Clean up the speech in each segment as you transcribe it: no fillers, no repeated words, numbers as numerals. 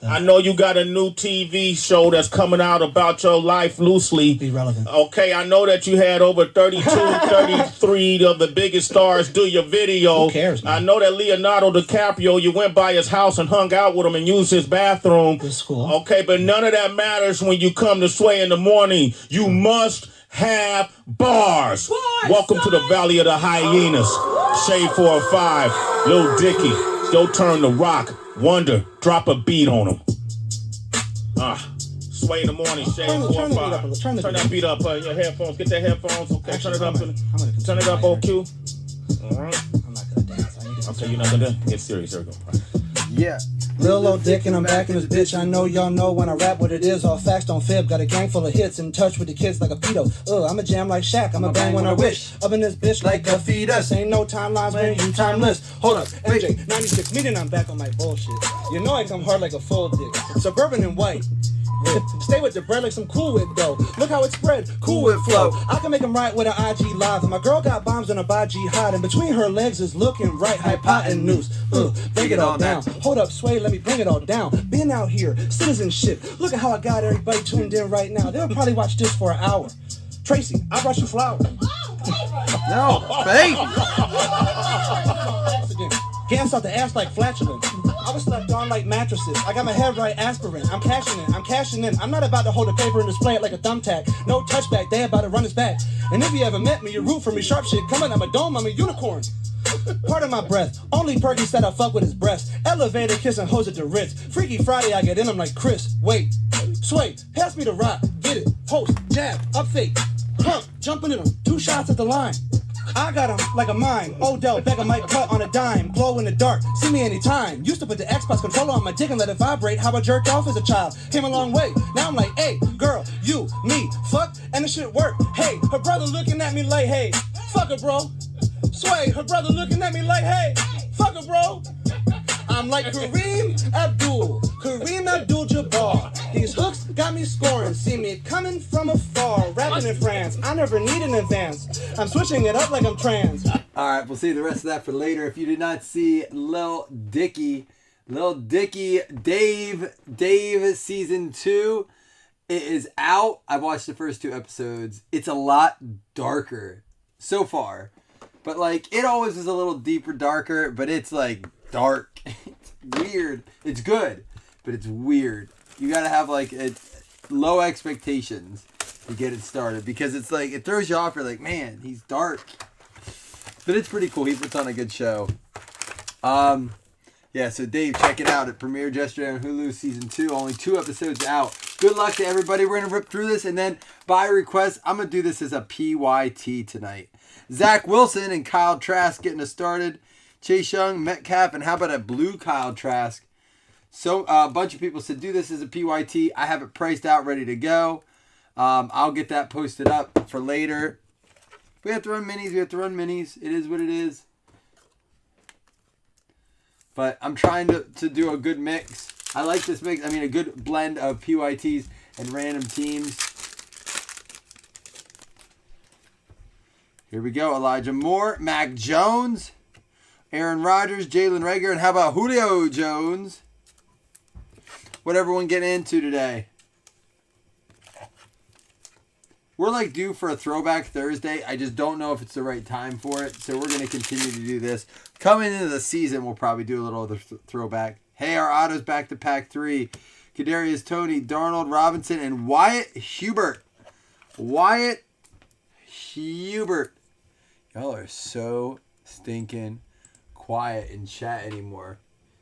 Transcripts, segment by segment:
I know you got a new TV show that's coming out about your life loosely. Be relevant. Okay, I know that you had over 32, 33 of the biggest stars do your video. Who cares, man? I know that Leonardo DiCaprio, you went by his house and hung out with him and used his bathroom. It's cool. Okay, but none of that matters when you come to Sway in the morning. You must have bars. Welcome to the Valley of the Hyenas. Shade 405, Lil Dicky, your turn to rock. Wonder, drop a beat on him. Sway in the morning, Shade 405. Turn that beat up, your headphones. Get that headphones. Okay, turn it up. Turn it up, OQ. All right. I'm not gonna dance. Okay, you're not gonna dance? Get serious. Here we go. Yeah. Lil old dick and I'm back in this bitch. I know y'all know when I rap what it is. All facts don't fib. Got a gang full of hits. In touch with the kids like a pedo. I'm a jam like Shaq. I'm a bang when I wish. Up in this bitch like a fetus. Ain't no timelines when you timeless. Hold up, MJ 96 meeting. I'm back on my bullshit. You know I come hard like a full dick. Suburban and white. Stay with the bread like some Cool Whip though. Look how it spread, Cool Whip flow. I can make them right with an IG live. And my girl got bombs on a by jihad. And between her legs is looking right, hypotenuse. Break it all down. Hold up, Sway, let me bring it all down. Been out here, citizenship. Look at how I got everybody tuned in right now. They'll probably watch this for an hour. Tracy, I brought you flowers. No, babe. Gas out the ass like flatulence. I was slept on like mattresses. I got my head right aspirin. I'm cashing in. I'm not about to hold a paper and display it like a thumbtack. No touchback, they about to run his back. And if you ever met me, you root for me, sharp shit. Coming, I'm a dome, I'm a unicorn. Part of my breath. Only Perky said I fuck with his breast. Elevator kissing hoes at the Ritz. Freaky Friday, I get in, I'm like Chris. Wait, Sway, pass me the rock. Get it, post, jab, up fake. Pump, jumping in him. 2 shots at the line. I got him like a mime. Odell Beckham might cut on a dime. Glow in the dark, see me anytime. Used to put the Xbox controller on my dick and let it vibrate. How I jerked off as a child. Came a long way. Now I'm like, hey, girl, you, me, fuck, and the shit work. Hey, her brother looking at me like, hey, fuck her, bro. Sway, her brother looking at me like, hey, fuck her, bro. I'm like Kareem Abdul-Jabbar. These hooks got me scoring. See me coming from afar. Rapping in France. I never need an advance. I'm switching it up like I'm trans. All right, we'll see the rest of that for later. If you did not see Lil Dicky, Dave season 2, it is out. I've watched the first 2 episodes. It's a lot darker so far. But like, it always is a little deeper, darker, but it's like dark. It's weird. It's good, but it's weird. You gotta have like low expectations to get it started because it's like, it throws you off. You're like, man, he's dark. But it's pretty cool. He puts on a good show. Yeah, so Dave, check it out. It premiered yesterday on Hulu season 2. Only 2 episodes out. Good luck to everybody. We're gonna rip through this, and then by request, I'm gonna do this as a PYT tonight. Zach Wilson and Kyle Trask getting us started. Chase Young, Metcalf, and how about a blue Kyle Trask? So a bunch of people said do this as a PYT. I have it priced out, ready to go. I'll get that posted up for later. We have to run minis. It is what it is. But I'm trying to do a good mix. I like this mix. I mean, a good blend of PYTs and random teams. Here we go. Elijah Moore, Mac Jones, Aaron Rodgers, Jalen Reagor, and how about Julio Jones? What everyone getting into today? We're like due for a throwback Thursday. I just don't know if it's the right time for it. So we're going to continue to do this. Coming into the season, we'll probably do a little other throwback. Hey, our autos back to pack 3. Kadarius Toney, Darnold Robinson, and Wyatt Hubert. Wyatt Hubert. Y'all are so stinking quiet in chat anymore.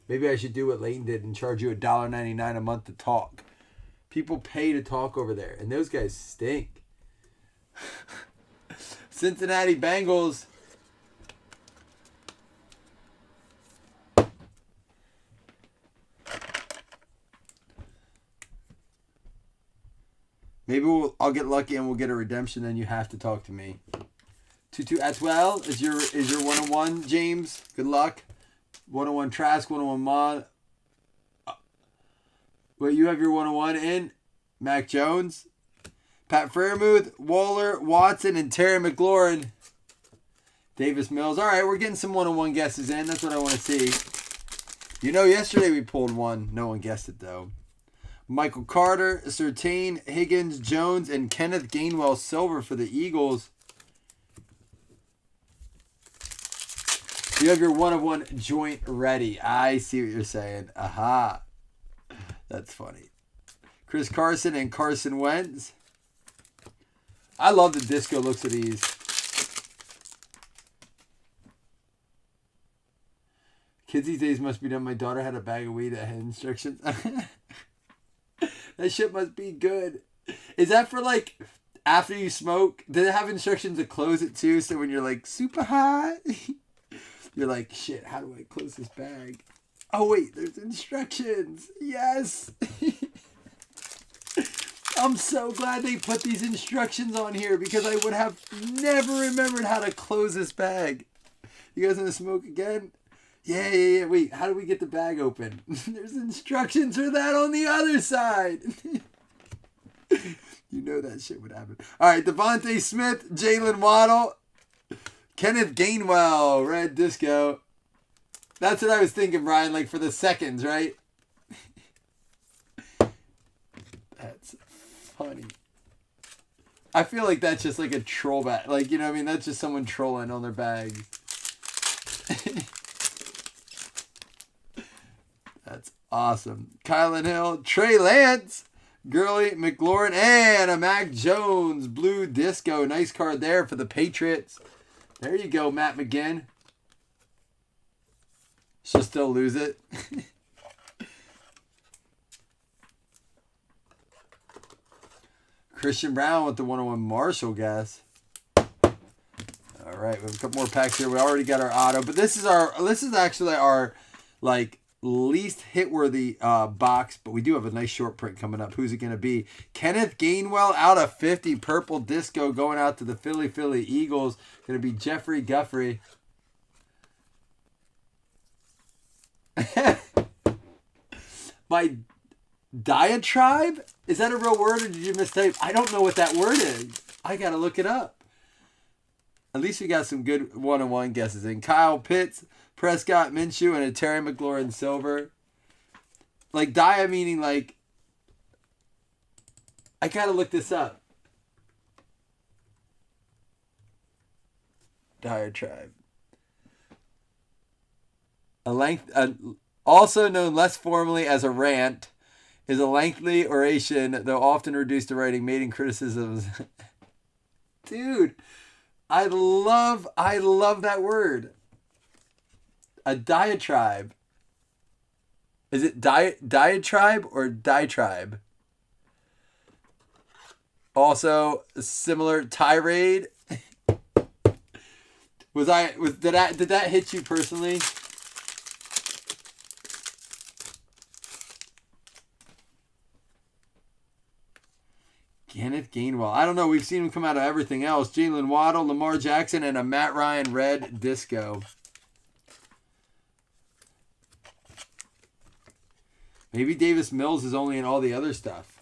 Maybe I should do what Leighton did and charge you $1.99 a month to talk. People pay to talk over there, and those guys stink. Cincinnati Bengals. Maybe I'll get lucky and we'll get a redemption. Then you have to talk to me. Tutu Atwell is your 101, James. Good luck. 101 Trask, 101 Mon. Wait, you have your 101 in? Mac Jones, Pat Freiermuth, Waller, Watson, and Terry McLaurin. Davis Mills. All right, we're getting some 101 guesses in. That's what I want to see. You know, yesterday we pulled one. No one guessed it, though. Michael Carter, Surtain, Higgins, Jones, and Kenneth Gainwell silver for the Eagles. You have your 1-of-1 joint ready. I see what you're saying. Aha. That's funny. Chris Carson and Carson Wentz. I love the disco looks of these. Kids these days must be done. My daughter had a bag of weed that had instructions. That shit must be good. Is that for like after you smoke? Did it have instructions to close it too? So when you're like super high, you're like, shit, how do I close this bag? Oh wait, there's instructions. Yes. I'm so glad they put these instructions on here because I would have never remembered how to close this bag. You guys want to smoke again? Yeah. Wait, how do we get the bag open? There's instructions for that on the other side. You know that shit would happen. All right, Devontae Smith, Jalen Waddle, Kenneth Gainwell, red disco. That's what I was thinking, Brian, like for the seconds, right? That's funny. I feel like that's just like a troll bag. Like, you know what I mean? That's just someone trolling on their bags. That's awesome. Kylan Hill, Trey Lance, Gurley, McLaurin, and a Mac Jones blue disco. Nice card there for the Patriots. There you go, Matt McGinn. She'll still lose it. Christian Brown with the 101 Marshall guess. All right, we have a couple more packs here. We already got our auto, but this is actually our like least hit-worthy box, but we do have a nice short print coming up. Who's it going to be? Kenneth Gainwell out of 50, purple disco going out to the Philly Eagles. Going to be Jeffrey Guthrie. My diatribe? Is that a real word or did you mistype? I don't know what that word is. I got to look it up. At least we got some good one-on-one guesses in. Kyle Pitts, Prescott, Minshew, and a Terry McLaurin silver. Like, dia meaning like... I got to look this up. Diatribe. Also known less formally as a rant, is a lengthy oration, though often reduced to writing, made in criticisms. Dude, I love that word. A diatribe. Is it diatribe or diatribe? Also, similar tirade. Did that hit you personally? Kenneth Gainwell. I don't know. We've seen him come out of everything else. Jalen Waddle, Lamar Jackson, and a Matt Ryan red disco. Maybe Davis Mills is only in all the other stuff.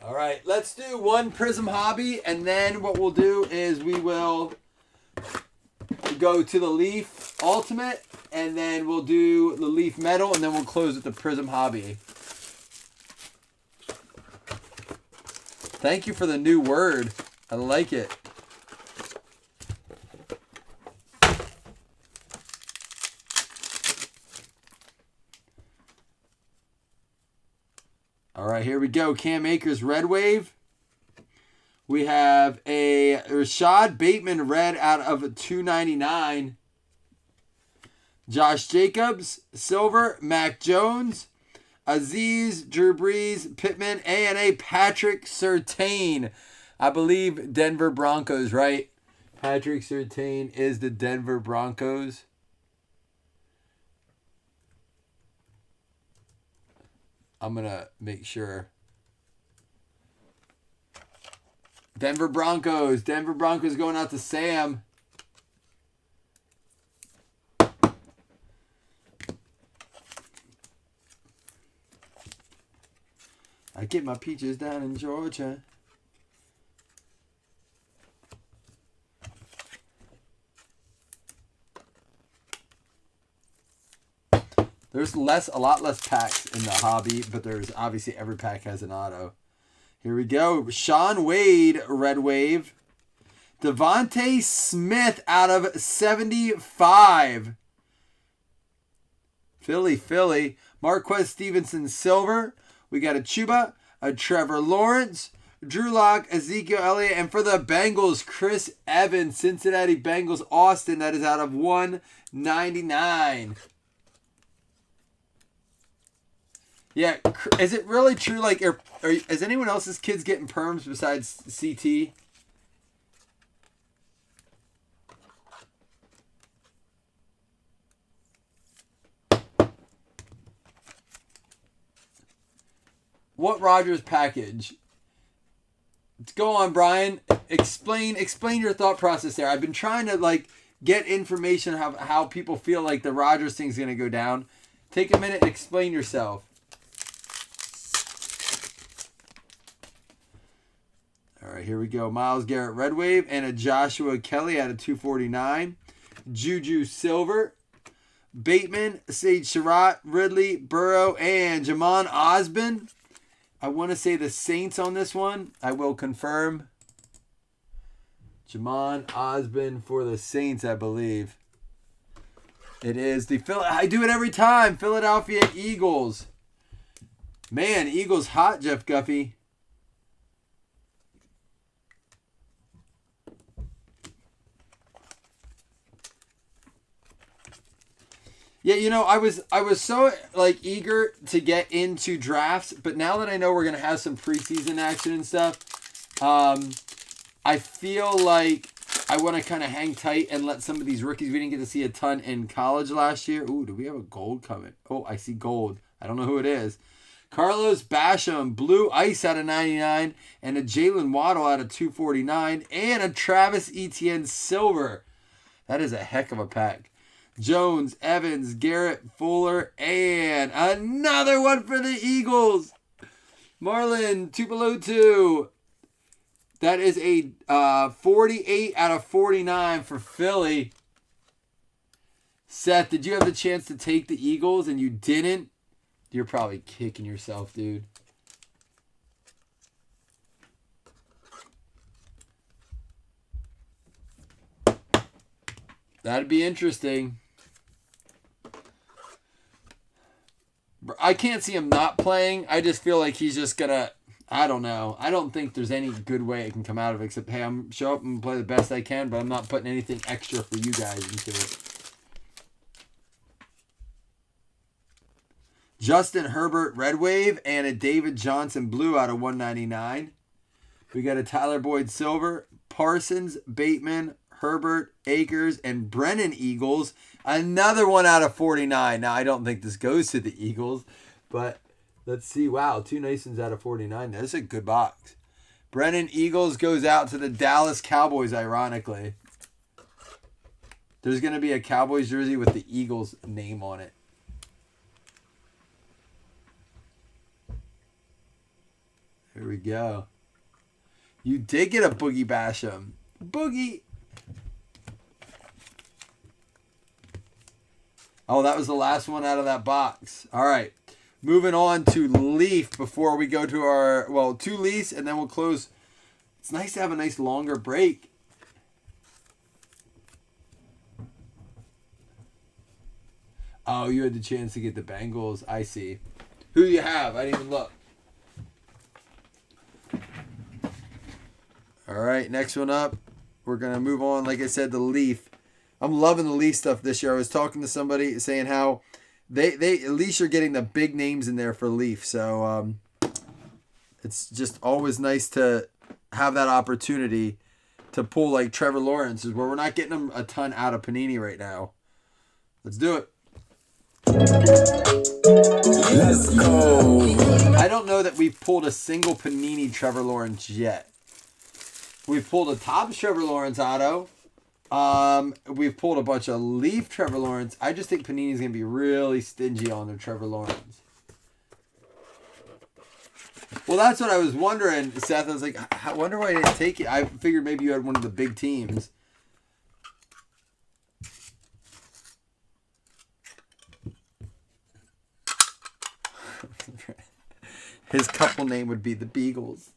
All right, let's do one Prism Hobby, and then what we'll do is we will go to the Leaf Ultimate, and then we'll do the Leaf Metal, and then we'll close with the Prism Hobby. Thank you for the new word. I like it. All right, here we go. Cam Akers, Red Wave. We have a Rashad Bateman red out of $2.99. Josh Jacobs, silver. Mac Jones, Aziz, Drew Brees, Pittman, A&A, Patrick Surtain. I believe Denver Broncos, right? Patrick Surtain is the Denver Broncos. I'm going to make sure. Denver Broncos. Denver Broncos going out to Sam. I get my peaches down in Georgia. There's a lot less packs in the hobby, but there's obviously every pack has an auto. Here we go. Sean Wade, red wave. Devontae Smith out of 75. Philly. Marquez Stevenson, silver. We got a Chuba, a Trevor Lawrence, Drew Lock, Ezekiel Elliott, and for the Bengals, Chris Evans, Cincinnati Bengals, Austin. That is out of 199. Yeah, is it really true? Like, is anyone else's kids getting perms besides CT? What Rodgers package? Go on, Brian. Explain your thought process there. I've been trying to get information on how people feel like the Rodgers thing's gonna go down. Take a minute and explain yourself. All right, here we go. Myles Garrett, red wave, and a Joshua Kelly out of 249. Juju, silver. Bateman, Sage Surratt, Ridley, Burrow, and Jamon Osborne. I want to say the Saints on this one. I will confirm. Jamon Osborne for the Saints, I believe. It is the I do it every time. Philadelphia Eagles. Man, Eagles hot, Jeff Guffey. Yeah, I was so eager to get into drafts, but now that I know we're gonna have some preseason action and stuff, I feel like I want to kind of hang tight and let some of these rookies we didn't get to see a ton in college last year. Ooh, do we have a gold coming? Oh, I see gold. I don't know who it is. Carlos Basham, blue ice out of 99, and a Jalen Waddle out of 249, and a Travis Etienne silver. That is a heck of a pack. Jones, Evans, Garrett, Fuller, and another one for the Eagles. Marlon Tupelotu. That is a 48 out of 49 for Philly. Seth, did you have the chance to take the Eagles and you didn't? You're probably kicking yourself, dude. That'd be interesting. I can't see him not playing. I just feel like he's just gonna. I don't know. I don't think there's any good way it can come out of it except, hey, I'm show up and play the best I can, but I'm not putting anything extra for you guys into it. Justin Herbert, red wave, and a David Johnson blue out of 199. We got a Tyler Boyd silver, Parsons, Bateman, Herbert, Akers, and Brennan Eagles. Another one out of 49. Now, I don't think this goes to the Eagles, but let's see. Wow, 2 nice ones out of 49. That's a good box. Brennan Eagles goes out to the Dallas Cowboys, ironically. There's going to be a Cowboys jersey with the Eagles name on it. Here we go. You did get a Boogie Basham. Boogie. Oh, that was the last one out of that box. All right. Moving on to Leaf before we go to our, well, 2 Leafs, and then we'll close. It's nice to have a nice longer break. Oh, you had the chance to get the Bengals. I see. Who do you have? I didn't even look. All right, next one up. We're going to move on, like I said, the Leaf. I'm loving the Leaf stuff this year. I was talking to somebody saying how they at least are getting the big names in there for Leaf. So it's just always nice to have that opportunity to pull like Trevor Lawrence, where we're not getting them a ton out of Panini right now. Let's do it. Let's go. I don't know that we've pulled a single Panini Trevor Lawrence yet. We've pulled a Topps Trevor Lawrence auto. We've pulled a bunch of Leaf Trevor Lawrence. I just think Panini's going to be really stingy on their Trevor Lawrence. Well, that's what I was wondering, Seth. I was like, I wonder why I didn't take it. I figured maybe you had one of the big teams. His couple name would be the Beagles.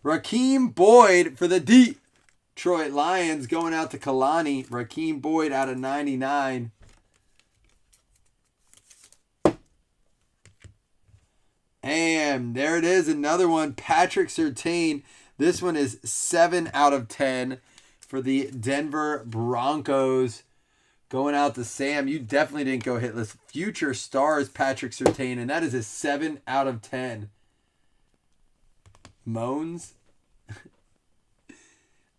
Rakeem Boyd for the Detroit Lions going out to Kalani. Rakeem Boyd out of 99. And there it is, another one. Patrick Surtain. This one is 7 out of 10 for the Denver Broncos. Going out to Sam. You definitely didn't go hitless. Future stars Patrick Surtain, and that is a 7 out of 10. Moans.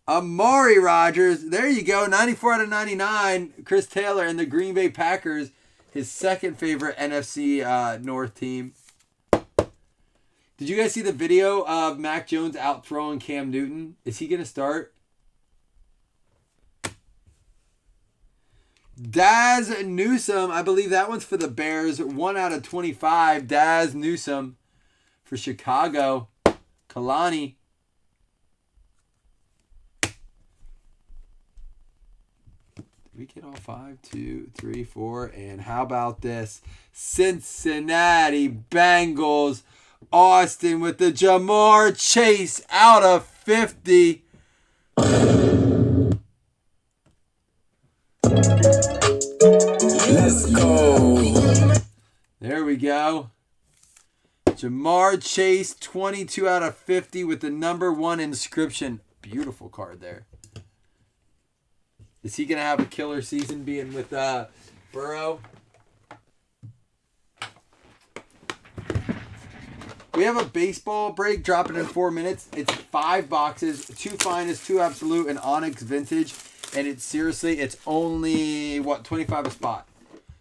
Amari Rogers. There you go. 94 out of 99. Chris Taylor and the Green Bay Packers. His second favorite NFC North team. Did you guys see the video of Mac Jones out throwing Cam Newton? Is he going to start? Daz Newsome. I believe that one's for the Bears. 1 out of 25. Daz Newsome for Chicago. Kalani. We get all 5, 2, 3, 4, and how about this? Cincinnati Bengals. Austin with the Jamar Chase out of 50. Let's go. There we go. Jamar Chase, 22 out of 50 with the number 1 inscription. Beautiful card there. Is he going to have a killer season being with Burrow? We have a baseball break dropping in 4 minutes. It's 5 boxes, 2 finest, 2 absolute, and Onyx vintage. And it's only, what, 25 a spot.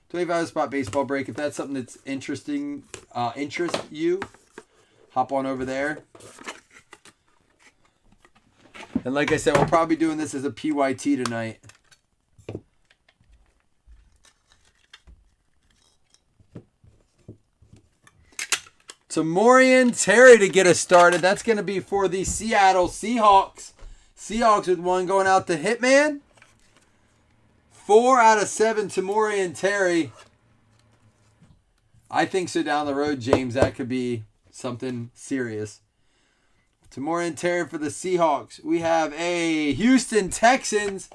25 a spot baseball break. If that's something that's interesting, interests you, hop on over there. And like I said, we'll probably be doing this as a PYT tonight. Tamorrion Terry to get us started. That's going to be for the Seattle Seahawks. Seahawks with one going out to Hitman. 4 out of 7 Tamorrion Terry. I think so down the road, James. That could be something serious. Tamorrion Terry for the Seahawks. We have a Houston Texans.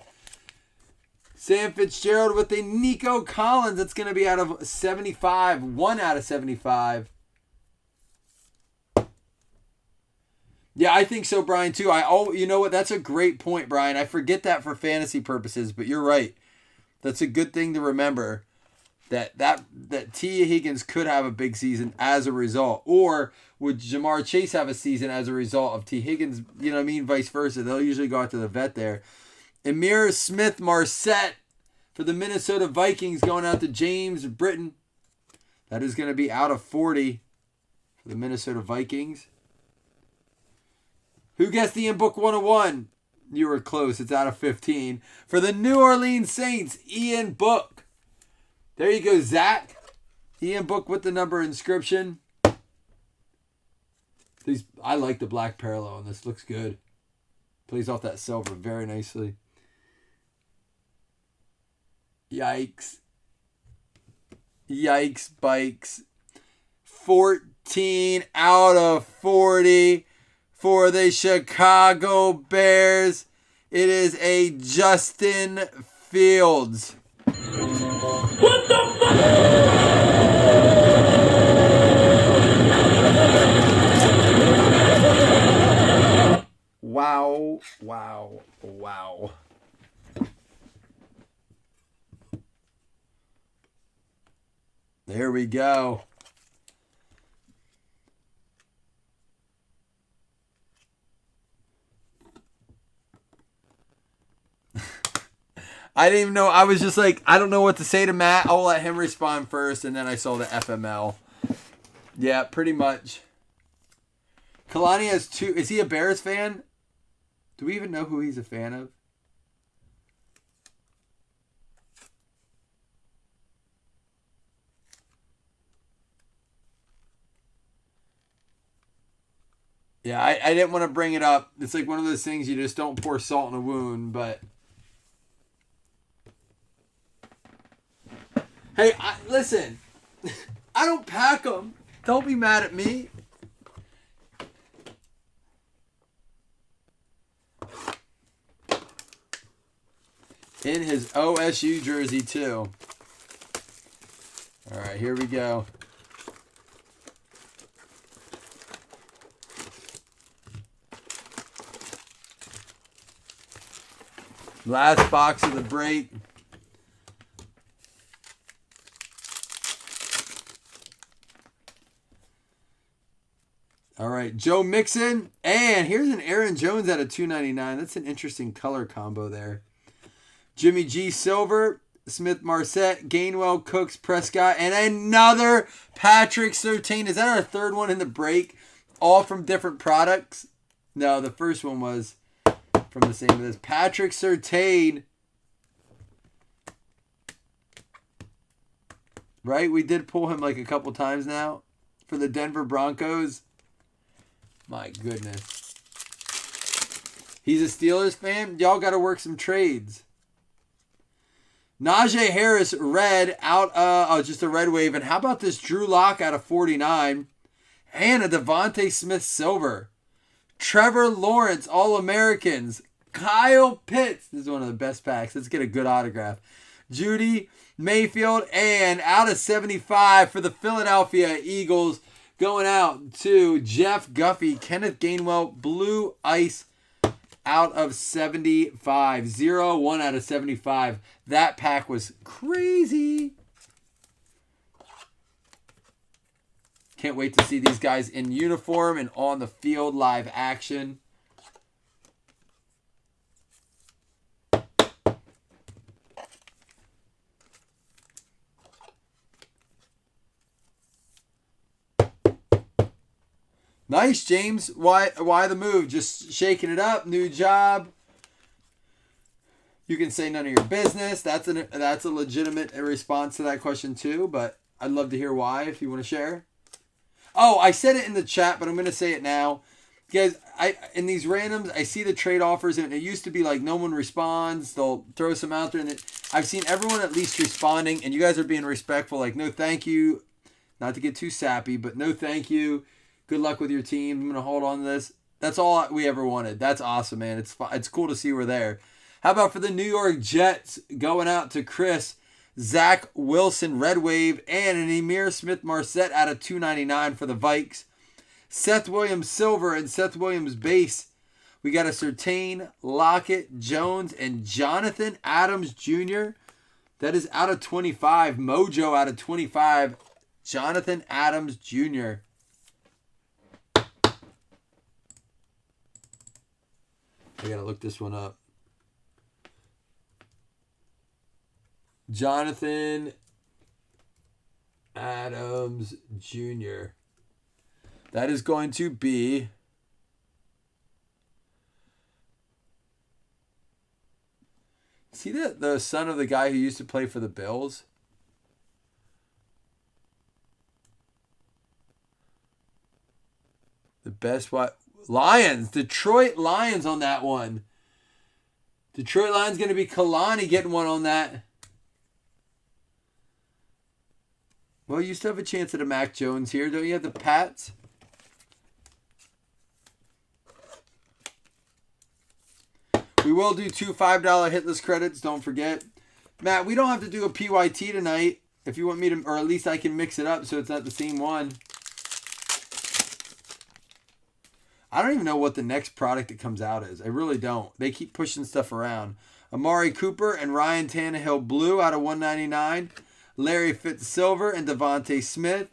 Sam Fitzgerald with a Nico Collins. That's going to be out of 75. 1 out of 75. Yeah, I think so, Brian, too. You know what? That's a great point, Brian. I forget that for fantasy purposes, but you're right. That's a good thing to remember. That T. Higgins could have a big season as a result. Or would Jamar Chase have a season as a result of T. Higgins? You know what I mean? Vice versa. They'll usually go out to the vet there. Emir Smith Marset for the Minnesota Vikings going out to James Britton. That is going to be out of 40 for the Minnesota Vikings. Who guessed the in-book 101? You were close. It's out of 15. For the New Orleans Saints, Ian Book. There you go, Zach. Ian Book with the number inscription. I like the black parallel on this. Looks good. Plays off that silver very nicely. Yikes. Yikes bikes. 14 out of 40. For the Chicago Bears, it is a Justin Fields. What the fuck? Wow, wow, wow. There we go. I didn't even know. I was just like, I don't know what to say to Matt. I'll let him respond first, and then I saw the FML. Yeah, pretty much. Kalani has 2. Is he a Bears fan? Do we even know who he's a fan of? Yeah, I didn't want to bring it up. It's like one of those things you just don't pour salt in a wound, but... Hey, listen. I don't pack them. Don't be mad at me. In his OSU jersey, too. All right, here we go. Last box of the break. All right, Joe Mixon. And here's an Aaron Jones out of $2.99. That's an interesting color combo there. Jimmy G Silver, Smith Marset, Gainwell, Cooks, Prescott, and another Patrick Surtain. Is that our third one in the break? All from different products? No, the first one was from the same as Patrick Surtain. Right? We did pull him like a couple times now for the Denver Broncos. My goodness. He's a Steelers fan. Y'all got to work some trades. Najee Harris, red, out, just a red wave. And how about this Drew Lock out of 49? And a Devontae Smith silver. Trevor Lawrence, All-Americans. Kyle Pitts. This is one of the best packs. Let's get a good autograph. Judy Mayfield. And out of 75 for the Philadelphia Eagles. Going out to Jeff Guffey. Kenneth Gainwell, Blue Ice. Out of 75. 0-1 out of 75. That pack was crazy. Can't wait to see these guys in uniform and on the field live action. Nice, James. Why the move? Just shaking it up. New job. You can say none of your business. That's a legitimate response to that question too, but I'd love to hear why if you want to share. Oh, I said it in the chat, but I'm going to say it now. Guys, in these randoms, I see the trade offers, and it used to be like no one responds. They'll throw some out there, and I've seen everyone at least responding, and you guys are being respectful. Like, no thank you. Not to get too sappy, but no thank you. Good luck with your team. I'm going to hold on to this. That's all we ever wanted. That's awesome, man. It's cool to see we're there. How about for the New York Jets going out to Chris, Zach Wilson, red wave, and an Emir Smith-Marset out of $2.99 for the Vikes. Seth Williams silver and Seth Williams base. We got a Surtain, Lockett, Jones, and Jonathan Adams Jr. That is out of 25. Mojo out of 25. Jonathan Adams Jr. I gotta look this one up. Jonathan Adams Jr. That is going to be see the son of the guy who used to play for the Bills? The best what? Lions. Detroit Lions on that one. Detroit Lions going to be Kalani getting one on that. Well, you still have a chance at a Mac Jones here. Don't you have the Pats? We will do 2 $5 hitless credits. Don't forget. Matt, we don't have to do a PYT tonight. If you want me to, or at least I can mix it up so it's not the same one. I don't even know what the next product that comes out is. I really don't. They keep pushing stuff around. Amari Cooper and Ryan Tannehill blue out of $1.99. Larry Fitz silver and Devontae Smith.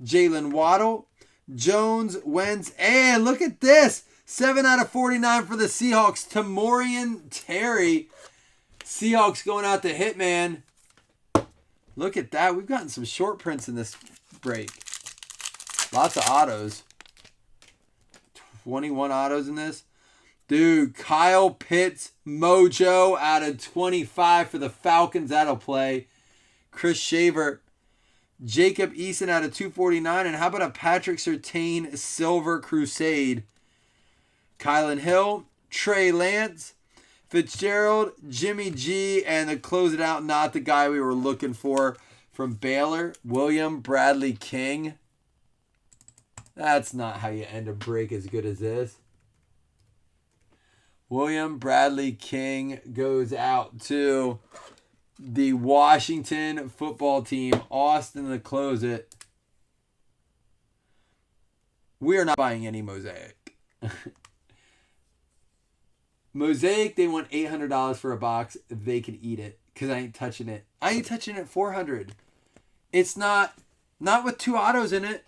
Jalen Waddle. Jones, Wentz. And look at this. 7 out of 49 for the Seahawks. Tamorrion Terry. Seahawks going out to Hitman. Look at that. We've gotten some short prints in this break. Lots of autos. 21 autos in this. Dude, Kyle Pitts, Mojo out of 25 for the Falcons. That'll play. Chris Shaver, Jacob Eason out of 249. And how about a Patrick Surtain Silver Crusade? Kylan Hill, Trey Lance, Fitzgerald, Jimmy G, and to close it out, not the guy we were looking for. From Baylor, William Bradley King. That's not how you end a break as good as this. William Bradley King goes out to the Washington football team. Austin to close it. We are not buying any Mosaic. Mosaic, they want $800 for a box. They can eat it because I ain't touching it. I ain't touching it $400. It's not with 2 autos in it.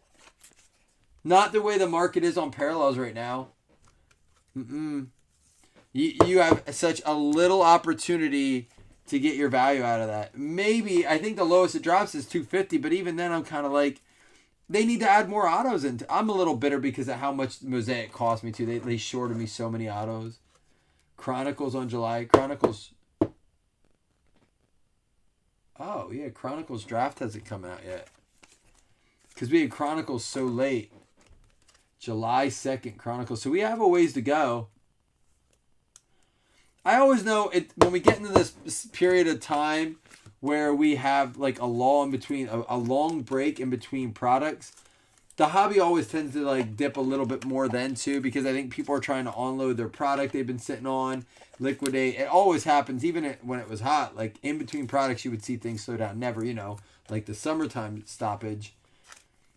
Not the way the market is on parallels right now. You have such a little opportunity to get your value out of that. Maybe, I think the lowest it drops is $250, but even then I'm kind of like, they need to add more autos in. I'm a little bitter because of how much Mosaic cost me too. They shorted me so many autos. Chronicles on July. Chronicles. Oh, yeah, Chronicles draft hasn't come out yet. Because we had Chronicles so late. July 2nd, Chronicles. So we have a ways to go. I always know it when we get into this period of time where we have like a lull in between, a long break in between products. The hobby always tends to like dip a little bit more then too, because I think people are trying to unload their product they've been sitting on, liquidate. It always happens, even when it was hot. Like in between products, you would see things slow down. Never, like the summertime stoppage,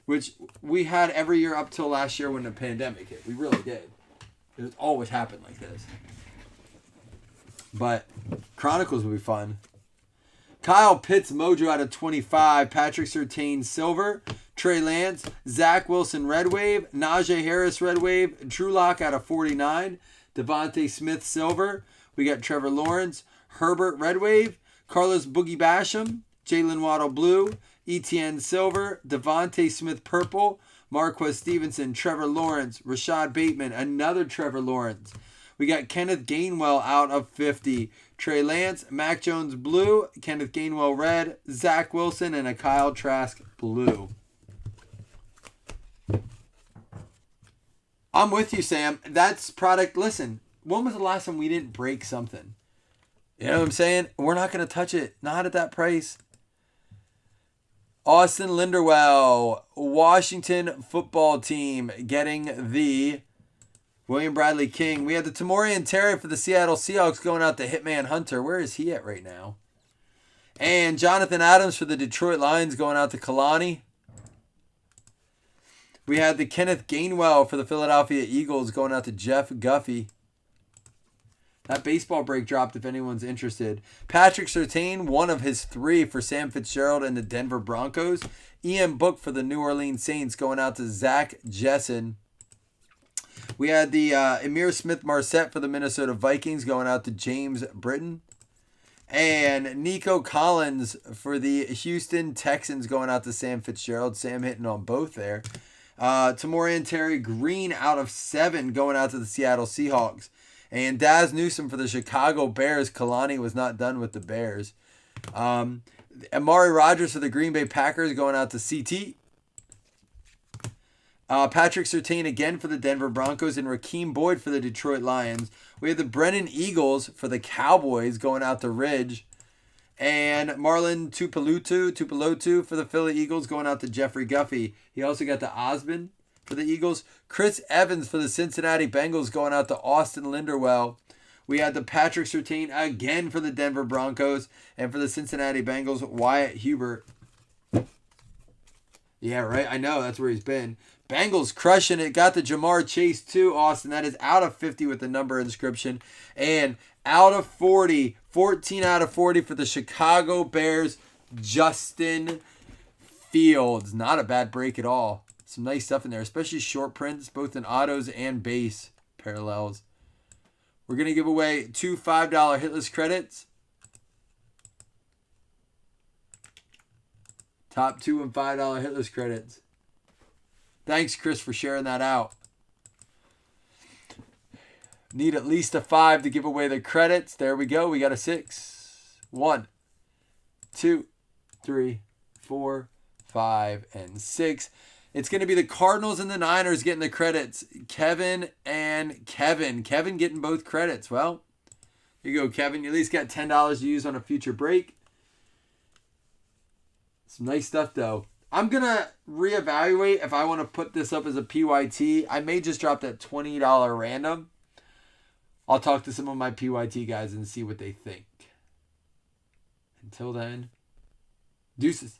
which we had every year up till last year when the pandemic hit. We really did. It always happened like this. But Chronicles will be fun. Kyle Pitts Mojo out of 25. Patrick Surtain Silver. Trey Lance. Zach Wilson Red Wave. Najee Harris Red Wave. Drew Lock out of 49. Devontae Smith Silver. We got Trevor Lawrence. Herbert Red Wave. Carlos Boogie Basham. Jalen Waddle Blue. ETN Silver. Devontae Smith Purple. Marquez Stevenson. Trevor Lawrence. Rashad Bateman. Another Trevor Lawrence. We got Kenneth Gainwell out of 50. Trey Lance, Mac Jones Blue, Kenneth Gainwell Red, Zach Wilson, and a Kyle Trask Blue. I'm with you, Sam. That's product. Listen, when was the last time we didn't break something? You know what I'm saying? We're not going to touch it. Not at that price. Austin Linderwell, Washington football team, getting the William Bradley King. We had the Tamorian Terry for the Seattle Seahawks going out to Hitman Hunter. Where is he at right now? And Jonathan Adams for the Detroit Lions going out to Kalani. We had the Kenneth Gainwell for the Philadelphia Eagles going out to Jeff Guffey. That baseball break dropped if anyone's interested. Patrick Surtain, one of his 3 for Sam Fitzgerald and the Denver Broncos. Ian Book for the New Orleans Saints going out to Zach Jessen. We had the Emir Smith-Marset for the Minnesota Vikings going out to James Britton. And Nico Collins for the Houston Texans going out to Sam Fitzgerald. Sam hitting on both there. Tamorian Terry Green out of 7 going out to the Seattle Seahawks. And Daz Newsome for the Chicago Bears. Kalani was not done with the Bears. Amari Rodgers for the Green Bay Packers going out to CT. Patrick Surtain again for the Denver Broncos and Rakeem Boyd for the Detroit Lions. We have the Brennan Eagles for the Cowboys going out to Ridge. And Marlon Tupelotu for the Philly Eagles going out to Jeffrey Guffey. He also got the Osmond for the Eagles. Chris Evans for the Cincinnati Bengals going out to Austin Linderwell. We had the Patrick Surtain again for the Denver Broncos. And for the Cincinnati Bengals, Wyatt Hubert. Yeah, right. I know. That's where he's been. Bengals crushing it. Got the Jamar Chase too, Austin. That is out of 50 with the number inscription. And out of 40, 14 out of 40 for the Chicago Bears, Justin Fields. Not a bad break at all. Some nice stuff in there, especially short prints, both in autos and base parallels. We're going to give away 2 $5 hitless credits. Top 2 and $5 hitless credits. Thanks, Chris, for sharing that out. Need at least a 5 to give away the credits. There we go. We got a 6. 1, 2, 3, 4, 5, and 6. It's going to be the Cardinals and the Niners getting the credits. Kevin and Kevin. Kevin getting both credits. Well, here you go, Kevin. You at least got $10 to use on a future break. Some nice stuff, though. I'm going to reevaluate if I want to put this up as a PYT. I may just drop that $20 random. I'll talk to some of my PYT guys and see what they think. Until then, deuces.